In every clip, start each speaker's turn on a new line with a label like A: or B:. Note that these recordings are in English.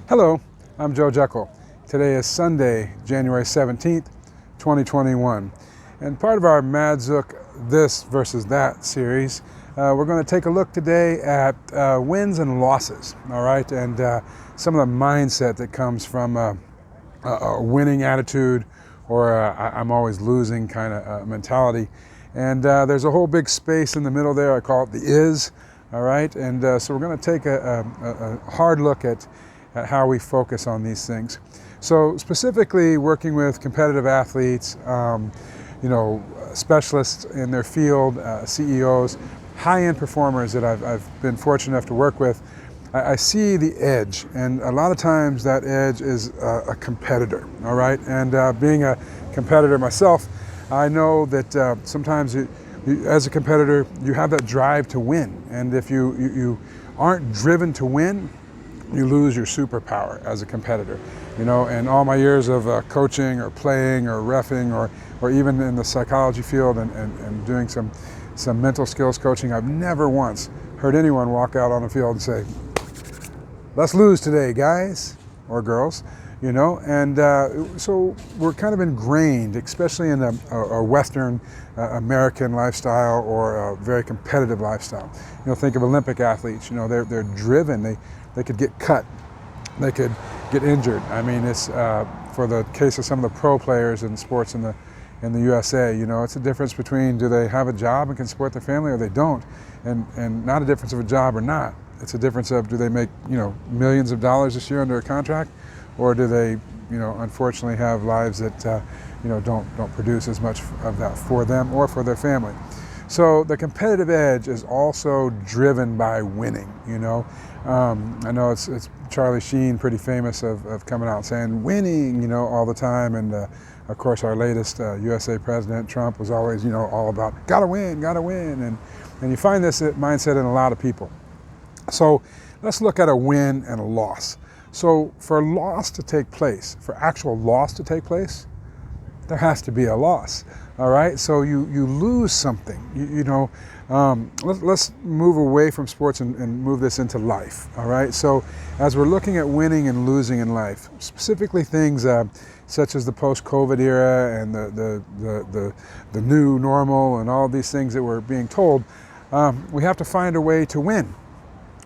A: Hello, I'm Joe Jekel. Today is Sunday, January 17th, 2021. And part of our Mad Zook This versus That series, we're going to take a look today at wins and losses, all right? And some of the mindset that comes from a winning attitude or I'm always losing kind of mentality. And there's a whole big space in the middle there. I call it the is, all right? And so we're going to take a hard look at how we focus on these things. So specifically working with competitive athletes, specialists in their field, CEOs, high-end performers that I've been fortunate enough to work with, I see the edge, and a lot of times that edge is a competitor, all right? And being a competitor myself, I know that sometimes as a competitor, you have that drive to win, and if you aren't driven to win, you lose your superpower as a competitor. And all my years of coaching or playing or reffing or even in the psychology field and doing some mental skills coaching, I've never once heard anyone walk out on the field and say, "Let's lose today, guys," or girls, and so we're kind of ingrained, especially in a Western American lifestyle or a very competitive lifestyle. Think of Olympic athletes, they're driven, they could get cut, they could get injured. I mean, it's for the case of some of the pro players in sports in the USA, it's a difference between do they have a job and can support their family or they don't, and not a difference of a job or not. It's a difference of do they make millions of dollars this year under a contract, or do they unfortunately have lives that don't produce as much of that for them or for their family. So the competitive edge is also driven by winning. I know it's Charlie Sheen, pretty famous of coming out saying winning all the time, and of course our latest USA President Trump was always all about gotta win, and you find this mindset in a lot of people. So let's look at a win and a loss. So for a loss to take place, for actual loss to take place, there has to be a loss, all right? So you lose something, let's move away from sports and move this into life, all right? So as we're looking at winning and losing in life, specifically things such as the post-COVID era and the new normal and all these things that we're being told, we have to find a way to win,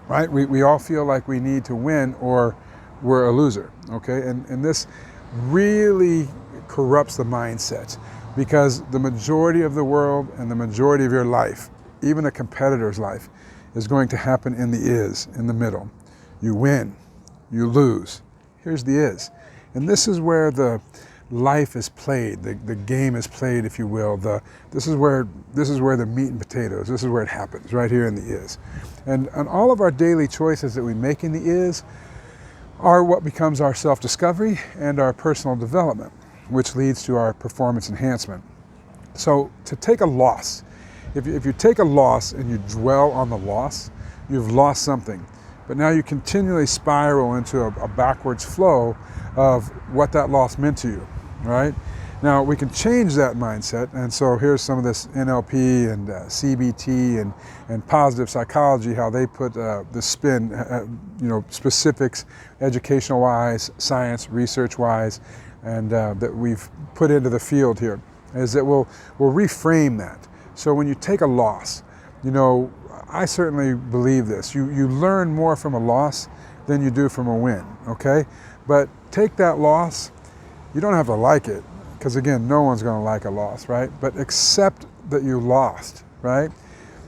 A: right? We all feel like we need to win or we're a loser, okay? And this really corrupts the mindset, because the majority of the world and the majority of your life, even a competitor's life, is going to happen in the middle. You win, you lose. Here's the is. And this is where the life is played, the game is played, if you will. This is where the meat and potatoes, this is where it happens, right here in the is. And all of our daily choices that we make in the is are what becomes our self-discovery and our personal development, which leads to our performance enhancement. So to take a loss, if you take a loss and you dwell on the loss, you've lost something. But now you continually spiral into a backwards flow of what that loss meant to you, right? Now we can change that mindset, and so here's some of this NLP and CBT and positive psychology, how they put the spin, specifics, educational-wise, science, research-wise, and that we've put into the field here, is that we'll reframe that. So when you take a loss, I certainly believe this. You learn more from a loss than you do from a win, okay? But take that loss, you don't have to like it, because again, no one's going to like a loss, right? But accept that you lost, right?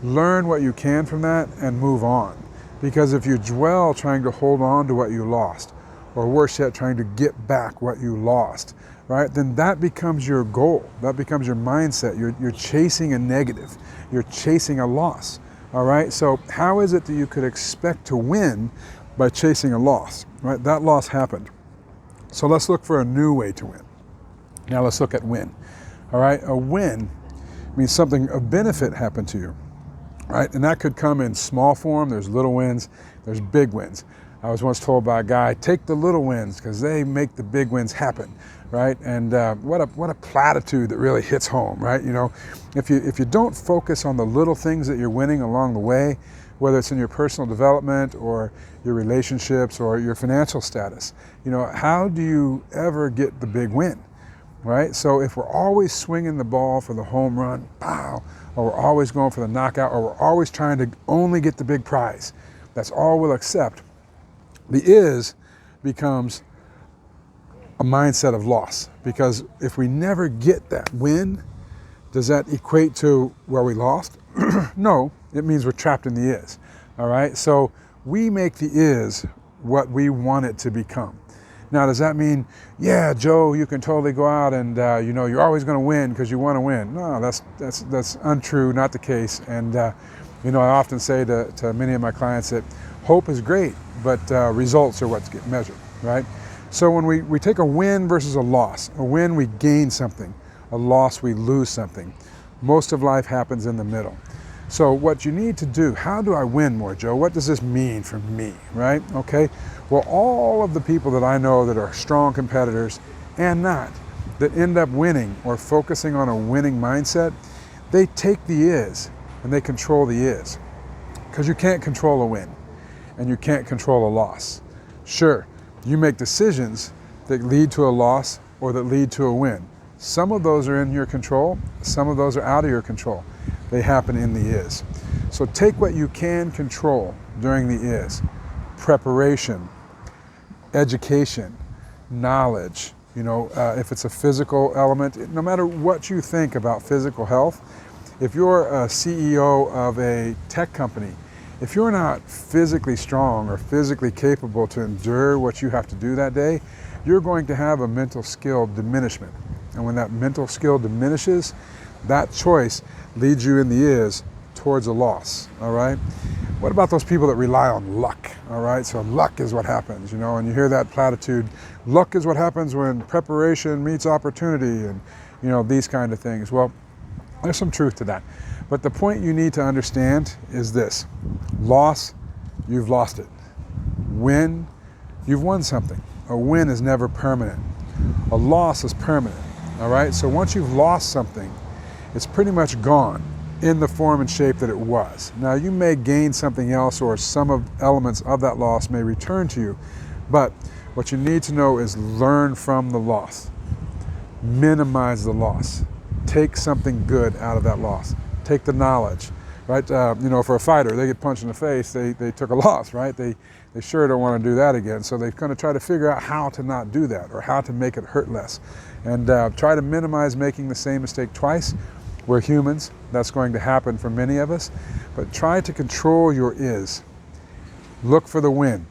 A: Learn what you can from that and move on. Because if you dwell trying to hold on to what you lost, or worse yet, trying to get back what you lost, right? Then that becomes your goal. That becomes your mindset. You're chasing a negative. You're chasing a loss, all right? So how is it that you could expect to win by chasing a loss, right? That loss happened. So let's look for a new way to win. Now let's look at win, all right? A win means something of benefit happened to you, right? And that could come in small form. There's little wins, there's big wins. I was once told by a guy, take the little wins because they make the big wins happen, right? And what a platitude that really hits home, right? If you don't focus on the little things that you're winning along the way, whether it's in your personal development or your relationships or your financial status. You know, how do you ever get the big win, right? So if we're always swinging the ball for the home run, pow, or we're always going for the knockout, or we're always trying to only get the big prize, that's all we'll accept. The is becomes a mindset of loss, because if we never get that win, does that equate to where we lost? No, it means we're trapped in the is, all right? So we make the is what we want it to become. Now, does that mean, yeah, Joe, you can totally go out and, you know, you're always going to win because you want to win? No, that's untrue, not the case. And, you know, I often say to many of my clients that hope is great, but results are what get measured, right? So when we take a win versus a loss, a win we gain something, a loss we lose something. Most of life happens in the middle. So what you need to do, how do I win more, Joe? What does this mean for me, right? Okay, well, all of the people that I know that are strong competitors and not, that end up winning or focusing on a winning mindset, they take the is and they control the is. Because you can't control a win and you can't control a loss. Sure, you make decisions that lead to a loss or that lead to a win. Some of those are in your control, some of those are out of your control. They happen in the is. So take what you can control during the is. Preparation, education, knowledge, you know, if it's a physical element, no matter what you think about physical health, if you're a CEO of a tech company, if you're not physically strong or physically capable to endure what you have to do that day, you're going to have a mental skill diminishment. And when that mental skill diminishes, that choice leads you in the is towards a loss, all right? What about those people that rely on luck, all right? So luck is what happens, you know, and you hear that platitude, luck is what happens when preparation meets opportunity and, you know, these kind of things. Well, there's some truth to that. But the point you need to understand is this: loss, you've lost it. Win, you've won something. A win is never permanent. A loss is permanent, all right? So once you've lost something, it's pretty much gone in the form and shape that it was. Now, you may gain something else, or some of elements of that loss may return to you, but what you need to know is learn from the loss. Minimize the loss. Take something good out of that loss. Take the knowledge, right? You know, for a fighter, they get punched in the face, they took a loss, right? They sure don't want to do that again. So they're going to try to figure out how to not do that, or how to make it hurt less. And try to minimize making the same mistake twice. We're humans, that's going to happen for many of us. But try to control your is. Look for the win.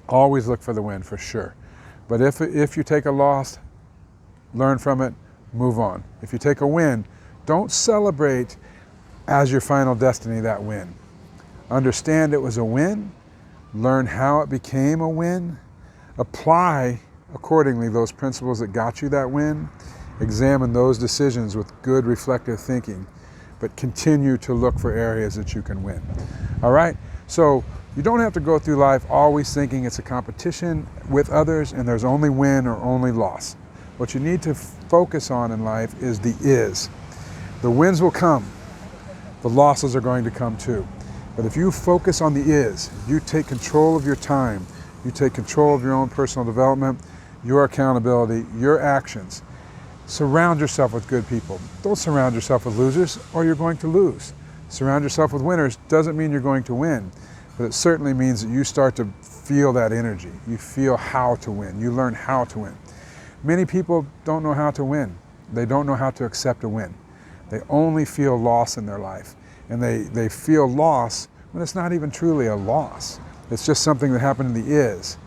A: Always look for the win, for sure. But if you take a loss, learn from it, move on. If you take a win, don't celebrate as your final destiny that win. Understand it was a win, learn how it became a win, apply accordingly those principles that got you that win, examine those decisions with good reflective thinking, but continue to look for areas that you can win. All right? So you don't have to go through life always thinking it's a competition with others and there's only win or only loss. What you need to focus on in life is the is. The wins will come. The losses are going to come too. But if you focus on the is, you take control of your time, you take control of your own personal development, your accountability, your actions. Surround yourself with good people. Don't surround yourself with losers, or you're going to lose. Surround yourself with winners doesn't mean you're going to win, but it certainly means that you start to feel that energy. You feel how to win. You learn how to win. Many people don't know how to win. They don't know how to accept a win. They only feel loss in their life. And they feel loss when it's not even truly a loss. It's just something that happened in the is.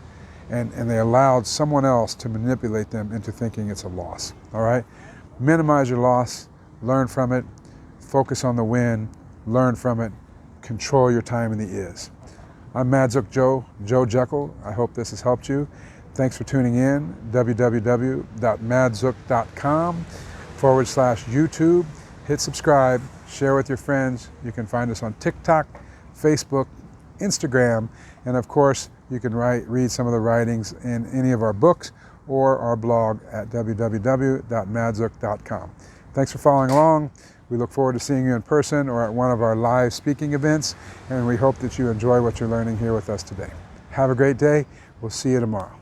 A: And they allowed someone else to manipulate them into thinking it's a loss, all right? Minimize your loss, learn from it, focus on the win, learn from it, control your time in the is. I'm Madzook Joe Jekel. I hope this has helped you. Thanks for tuning in, www.madzook.com/YouTube. Hit subscribe, share with your friends. You can find us on TikTok, Facebook, Instagram, and of course, you can read some of the writings in any of our books or our blog at www.madzook.com. Thanks for following along. We look forward to seeing you in person or at one of our live speaking events, and we hope that you enjoy what you're learning here with us today. Have a great day. We'll see you tomorrow.